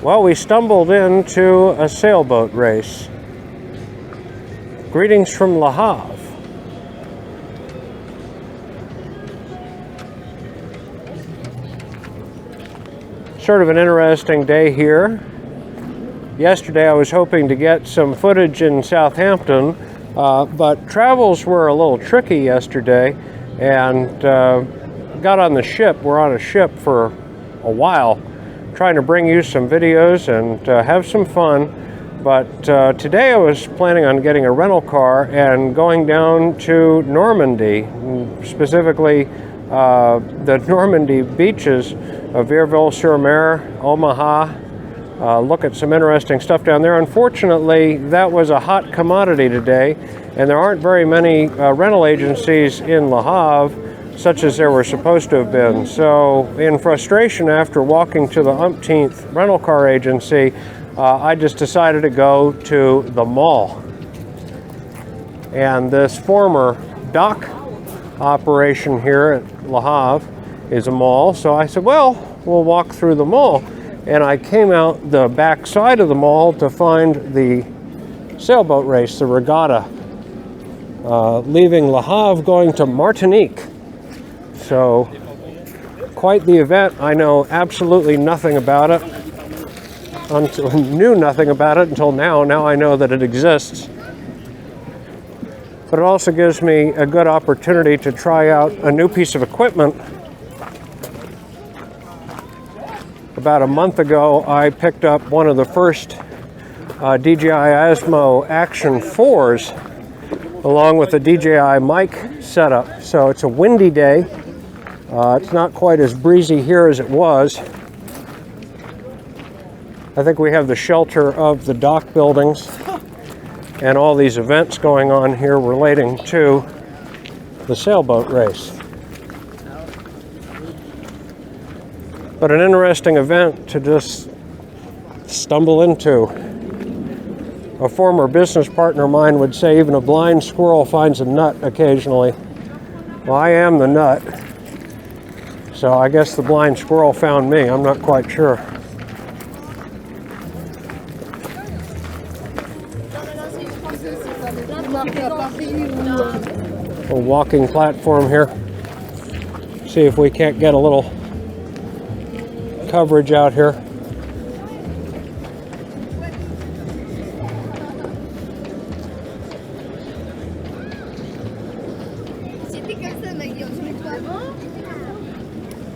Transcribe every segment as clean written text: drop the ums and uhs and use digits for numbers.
Well, we stumbled into a sailboat race. Greetings from LeHavre. Sort of an interesting day here. Yesterday I was hoping to get some footage in Southampton, but travels were a little tricky yesterday, and got on the ship. We're on a ship for a while, trying to bring you some videos and have some fun. But today I was planning on getting a rental car and going down to Normandy, specifically the Normandy beaches of Vireville-sur-Mer, Omaha. Look at some interesting stuff down there. Unfortunately, that was a hot commodity today, and there aren't very many rental agencies in LeHavre such as there were supposed to have been. So in frustration, after walking to the umpteenth rental car agency, I just decided to go to the mall. And this former dock operation here at LeHavre is a mall, so I said, well, we'll walk through the mall. And I came out the back side of the mall to find the sailboat race, the regatta, leaving Le Havre going to Martinique. So, quite the event. I know absolutely nothing about it. Knew nothing about it until now. Now I know that it exists. But it also gives me a good opportunity to try out a new piece of equipment. About a month ago, I picked up one of the first DJI OSMO Action 4s, along with the DJI mic setup. So it's a windy day. It's not quite as breezy here as it was. I think we have the shelter of the dock buildings and all these events going on here relating to the sailboat race. But an interesting event to just stumble into. A former business partner of mine would say even a blind squirrel finds a nut occasionally. Well, I am the nut. So I guess the blind squirrel found me. I'm not quite sure. A walking platform here. See if we can't get a little coverage out here.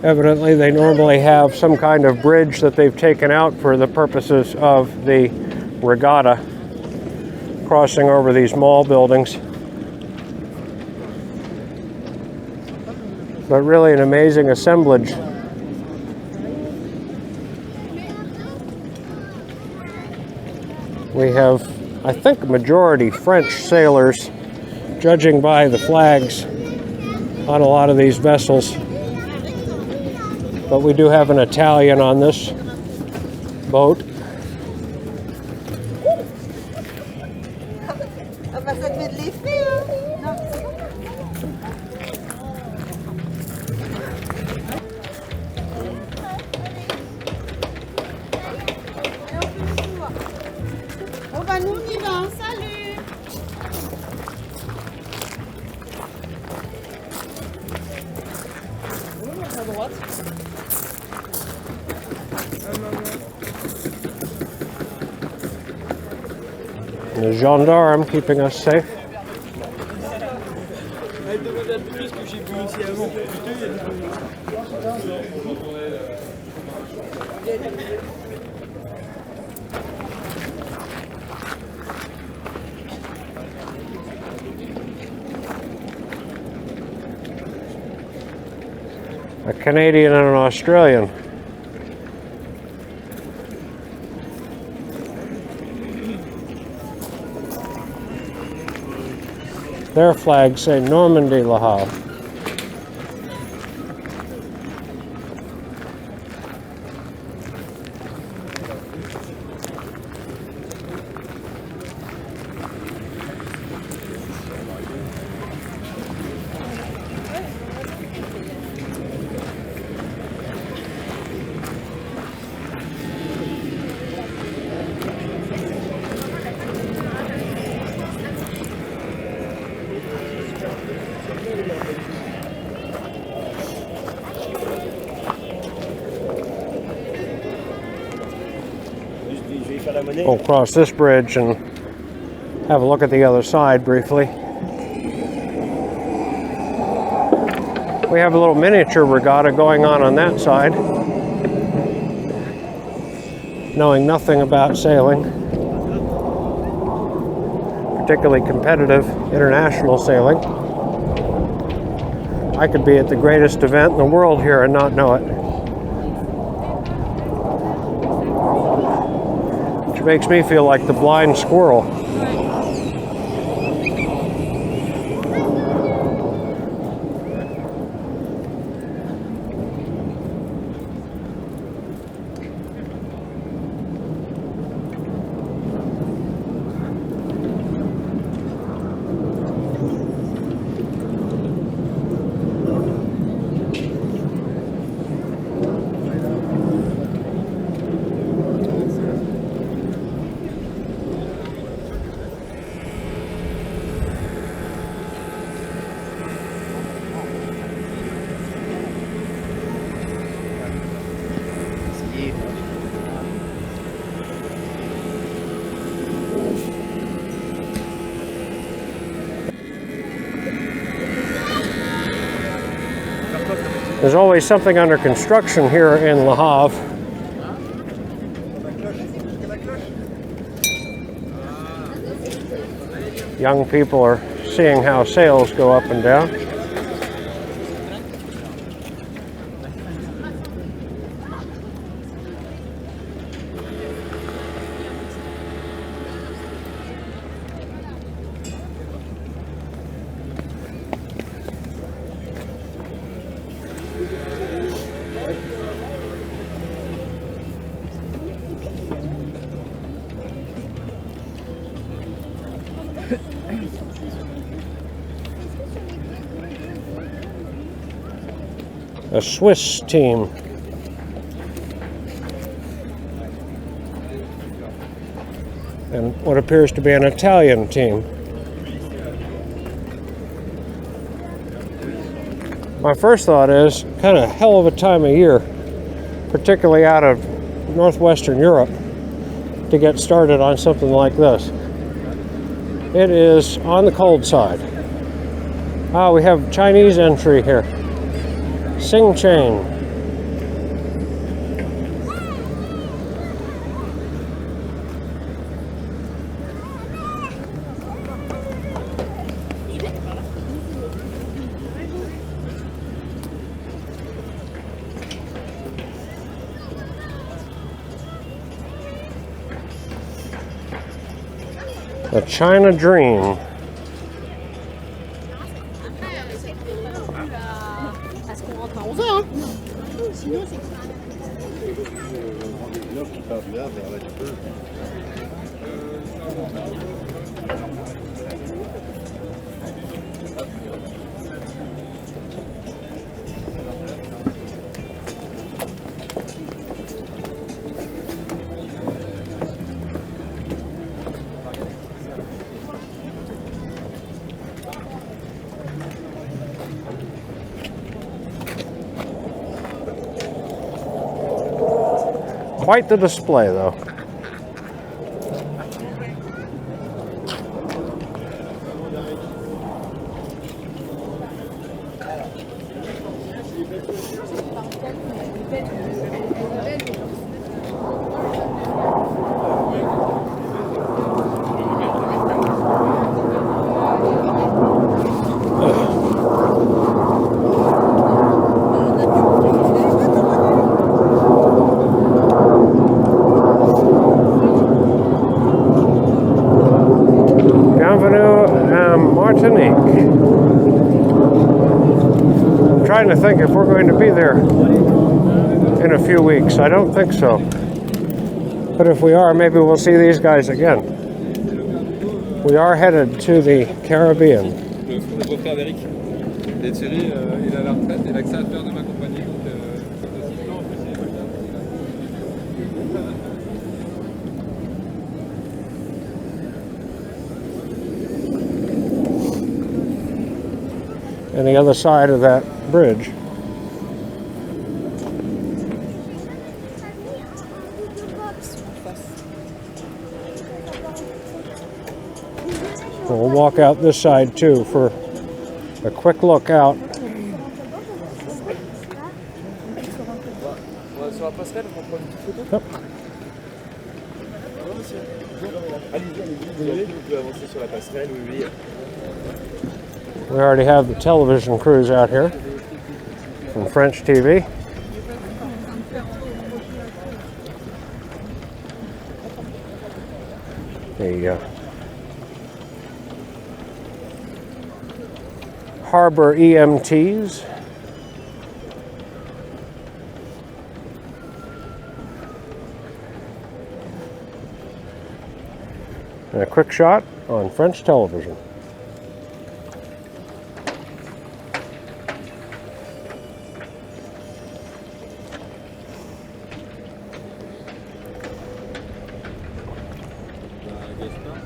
Evidently, they normally have some kind of bridge that they've taken out for the purposes of the regatta, crossing over these mall buildings. But really an amazing assemblage. We have, I think, a majority French sailors, judging by the flags on a lot of these vessels. But we do have an Italian on this boat. The gendarme keeping us safe. A Canadian and an Australian. Their flags say Normandy, Le Havre. We'll cross this bridge and have a look at the other side briefly. We have a little miniature regatta going on that side. Knowing nothing about sailing, particularly competitive international sailing. I could be at the greatest event in the world here and not know it. Which makes me feel like the blind squirrel. There's always something under construction here in LeHavre. Young people are seeing how sails go up and down. A Swiss team. And what appears to be an Italian team. My first thought is, kind of hell of a time of year, particularly out of northwestern Europe, to get started on something like this. It is on the cold side. Ah, we have Chinese entry here. Sing Chain. The China Dream. Quite the display, though. I'm trying to think if we're going to be there in a few weeks. I don't think so. But if we are, maybe we'll see these guys again. We are headed to the Caribbean. And the other side of that bridge. We'll walk out this side too for a quick look out. Yep. We already have the television crews out here from French TV. The Harbor EMTs. And a quick shot on French television.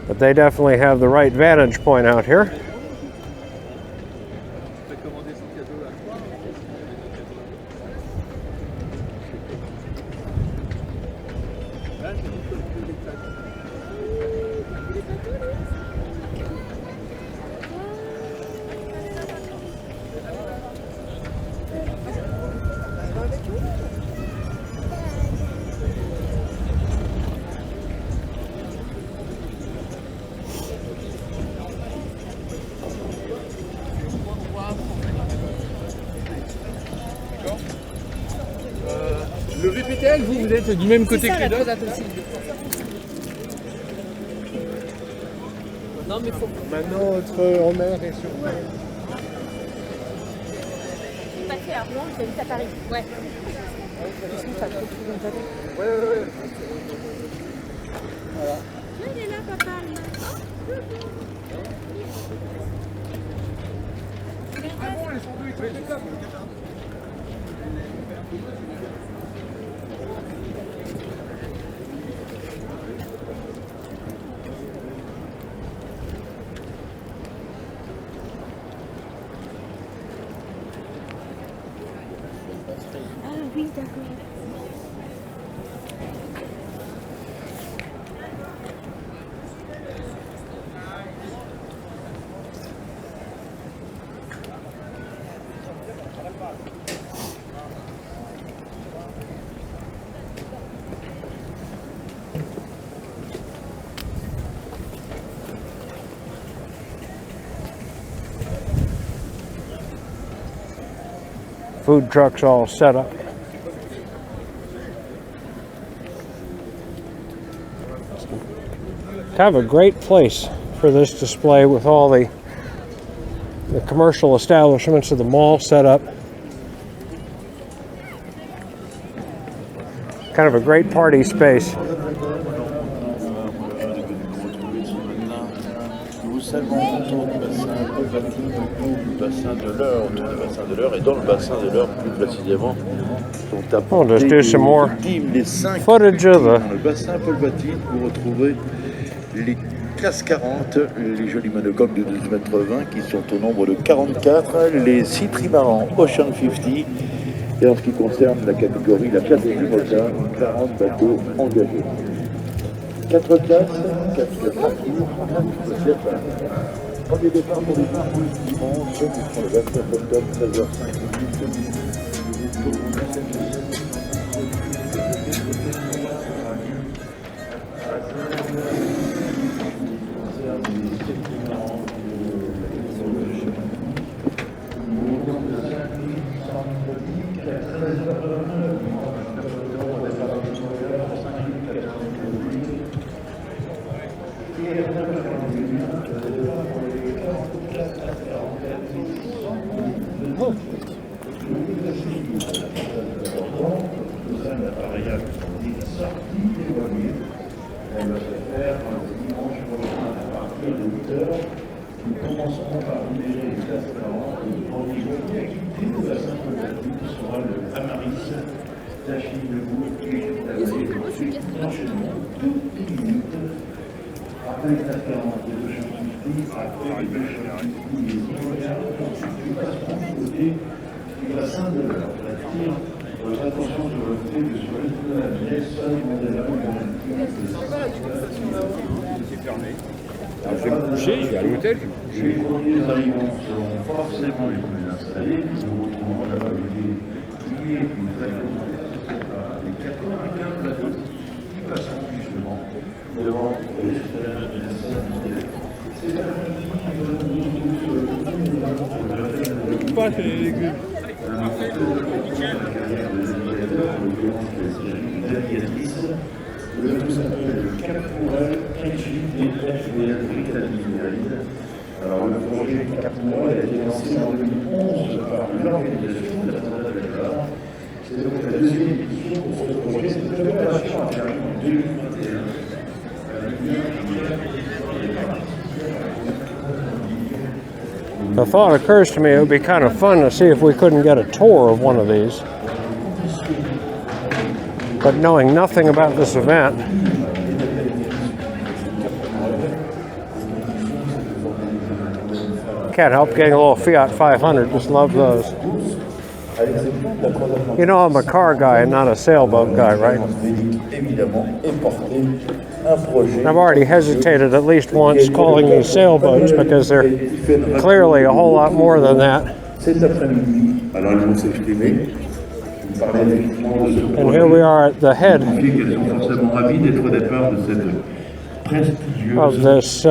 But they definitely have the right vantage point out here. Le VPTL, vous êtes du même côté que les deux. Non, mais faut... Maintenant, entre en mer et sur mer. J'ai passé à Rouen, j'habite à Paris. Ouais. Ouais. Voilà. Il est là, papa. Ah bon, les sandwichs, c'est ça. Ah oui, d'accord. Food trucks all set up. Kind of a great place for this display with all the commercial establishments of the mall set up. Kind of a great party space. We'll just do some more footage of le bassin Paul-Batine, vous retrouverez les classes 40, les jolis monocoques de 12,20 m qui sont au nombre de 44, les 6 trimarans Ocean 50, et en ce qui concerne la catégorie, la classe du motard, 40 bateaux engagés. 4 classes, 4 parcours, 4 départs. Premier départ pour les dimanche, sur le 29 octobre, 13h05. Nous commencerons par libérer les classes 40 et le premier jour qui a quitté le bassin Paul-Batine sera le Amaris, Tachine de Bourg et la vallée de Ensuite, l'enchaînement toutes les minutes. Après les classes 40 et le Champ-Fifty, après les deux Champ-Fifty et les Immobiliens, ensuite nous passerons du côté du bassin de l'Eure. J'attire votre attention sur le fait que sur l'île de la Nelson Mandela, il y a une C'est fermé. Alors, je vais me coucher, je vais à l'hôtel, je vais me coucher. Les premiers arrivants seront forcément les plus installés. Nous retrouvons la vallée qui est une très grosse les 95 bateaux qui passeront justement devant les citernes de Pas les légumes. Le Cap Pourel, alors le projet Cap Pourel a été lancé en 2011 par l'organisation de la TRANSAT JACQUES VABRE. C'est donc la deuxième édition de ce projet. Cette opération a terminé en 2021. The thought occurs to me it would be kind of fun to see if we couldn't get a tour of one of these. But knowing nothing about this event, can't help getting a little Fiat 500, just love those. You know I'm a car guy and not a sailboat guy, right? I've already hesitated at least once calling these sailboats because they're clearly a whole lot more than that. And here we are at the head of this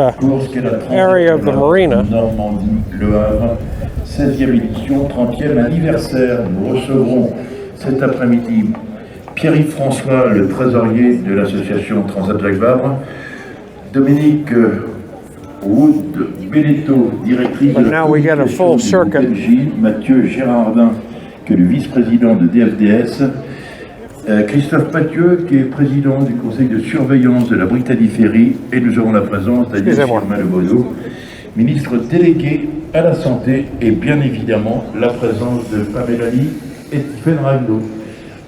area of the marina. LeHavre, 16e édition, 30e anniversaire. Nous recevrons cet après-midi Pierre-Yves François, le trésorier de l'association TRANSAT JACQUES VABRE, Dominique Wood Belletto, directrice de la communication du LG, Mathieu Gérardin, qui est le vice-président de DFDS, Christophe Mathieu, qui est président du conseil de surveillance de la Brittany Ferry, et nous aurons la présence d'Agnès Firmin-Lebaudot, ministre délégué à la santé, et bien évidemment la présence de Pamela Lee et Tiffaine Ragno.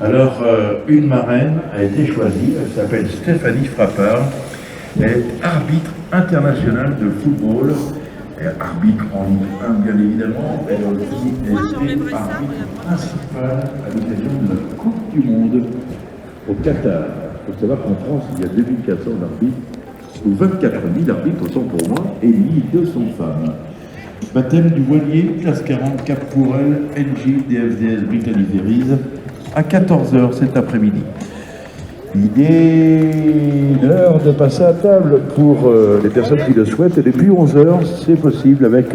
Alors, une marraine a été choisie, elle s'appelle Stéphanie Frappard, elle est arbitre internationale de football, arbitre en Ligue 1 bien évidemment, elle a aussi été arbitre principale à l'occasion de la Coupe du Monde au Qatar. Il faut savoir qu'en France, il y a 2400 arbitres, ou 24 000 arbitres, autant pour moi, et 1200 femmes. Baptême du voilier, classe 40, Cap Pourel, NJ, DFDS, Brittany Ferries, à 14h cet après-midi. Il est l'heure de passer à table pour les personnes qui le souhaitent, et depuis 11h, c'est possible avec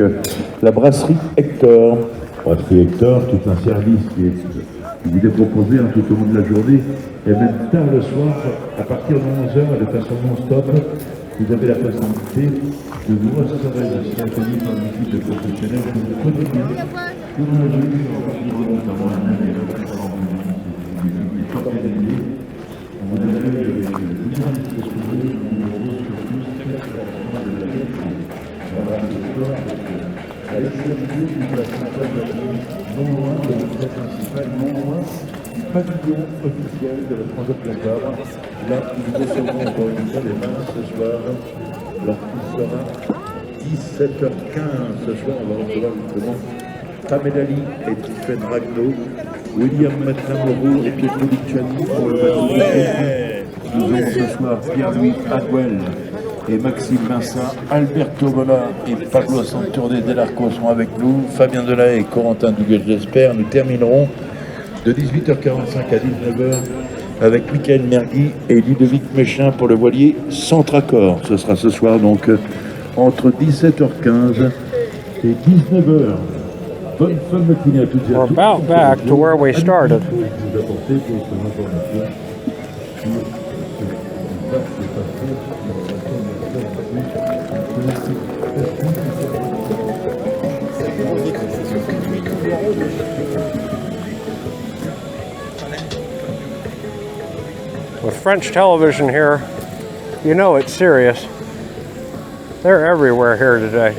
la brasserie Hector. Brasserie Hector, tout un service qui vous est proposé tout au long de la journée, et même tard le soir, à partir de 11h, de façon non-stop. Vous avez la possibilité de vous restaurer, c'est accueilli par une équipe de professionnels que vous connaissez bien. Nous l'avons vu, notamment un an et l'autre, on vous a vu avec le grand exposé, numéro surtout, 7% de la vie. Voilà, l'histoire, à l'extérieur de la centrale de la vie, non loin de l'entrée principale, non loin du pavillon officiel de la TRANSAT JACQUES VABRE. Là, nous recevrons encore une fois les mains ce soir. Alors, il sera 17h15 ce soir. On va recevoir justement Pamela Lee et Tiffaine Ragno, William Matlamoro et Pietro Dicciani pour le bateau de Nous aurons ce soir Pierre-Louis Aguel et Maxime Vincent, Alberto Vola et Pablo Santurde Delarco sont avec nous, Fabien Delay et Corentin Douguet, j'espère. Nous terminerons de 18h45 à 19h avec Michael Mergui et Ludovic Méchin pour le voilier Centracor. Ce sera ce soir donc entre 17h15 et 19h. Bonne fin de matinée à toutes et à tous. We're about back to where we started. With French television here, you know it's serious. They're everywhere here today.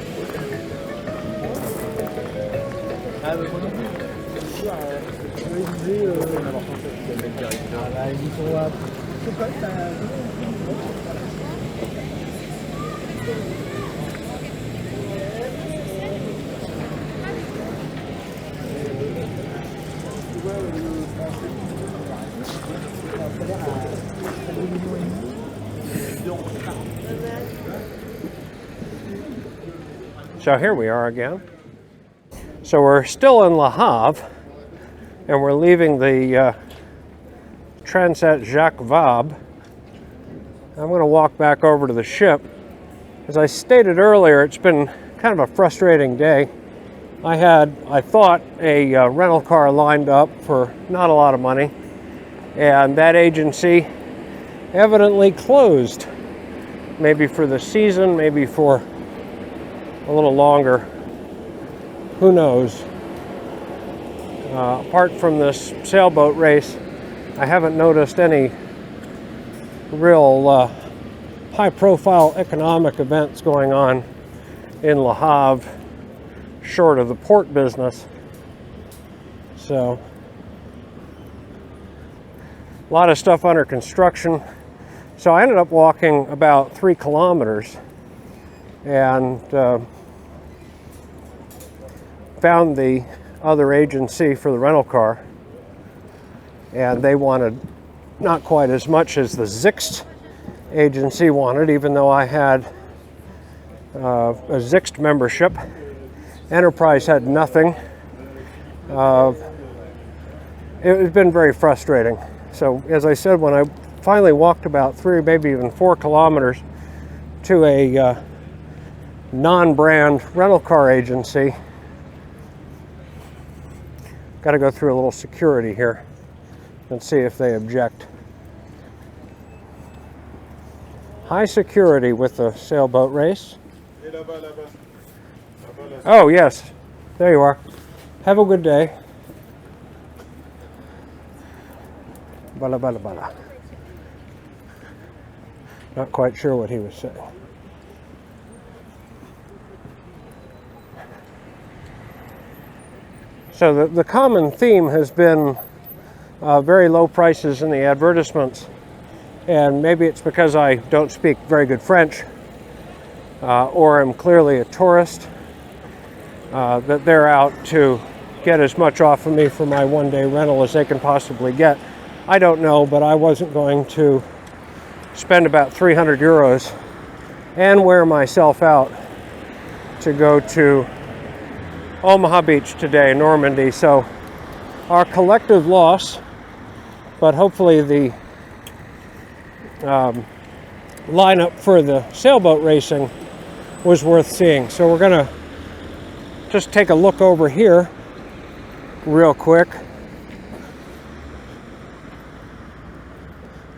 So here we are again. So we're still in LeHavre, and we're leaving the TRANSAT Jacques Vabre. I'm going to walk back over to the ship. As I stated earlier, it's been kind of a frustrating day. I thought, a rental car lined up for not a lot of money, and that agency evidently closed. Maybe for the season, maybe for a little longer. Who knows? Apart from this sailboat race, I haven't noticed any real high-profile economic events going on in LeHavre, short of the port business. So, a lot of stuff under construction. So I ended up walking about 3 kilometers and found the other agency for the rental car, and they wanted not quite as much as the Zixt agency wanted, even though I had a Zixt membership. Enterprise had nothing. It's been very frustrating. So as I said, when I finally walked about 3, maybe even 4 kilometers to a non-brand rental car agency, got to go through a little security here and see if they object. High security with the sailboat race. Oh yes, there you are. Have a good day. Bala bala bala. Not quite sure what he was saying. So the common theme has been very low prices in the advertisements, and maybe it's because I don't speak very good French or am clearly a tourist, that they're out to get as much off of me for my one-day rental as they can possibly get. I don't know, but I wasn't going to spend about 300 euros and wear myself out to go to Omaha Beach today, Normandy. So our collective loss, but hopefully the lineup for the sailboat racing was worth seeing. So we're gonna just take a look over here real quick.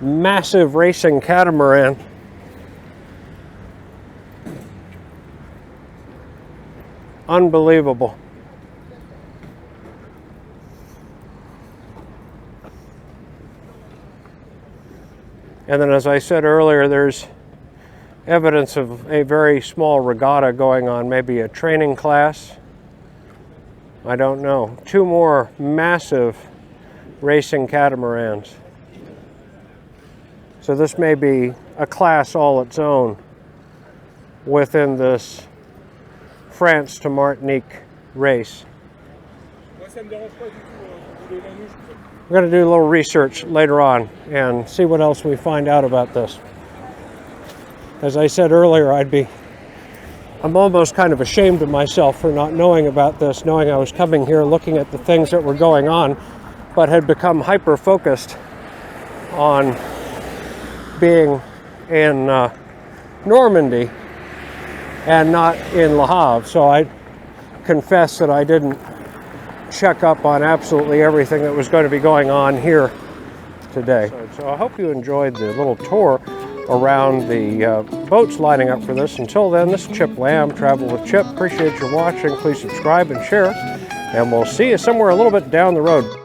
Massive racing catamaran. Unbelievable. And then, as I said earlier, there's evidence of a very small regatta going on, maybe a training class. I don't know. 2 more massive racing catamarans. So this may be a class all its own within this France to Martinique race. We're going to do a little research later on and see what else we find out about this. As I said earlier, I'm almost kind of ashamed of myself for not knowing about this, knowing I was coming here looking at the things that were going on, but had become hyper-focused on being in Normandy and not in LeHavre. So I confess that I didn't check up on absolutely everything that was going to be going on here today. So I hope you enjoyed the little tour around the boats lining up for this. Until then, this is Chip Lamb, Travel with Chip. Appreciate your watching. Please subscribe and share, and we'll see you somewhere a little bit down the road.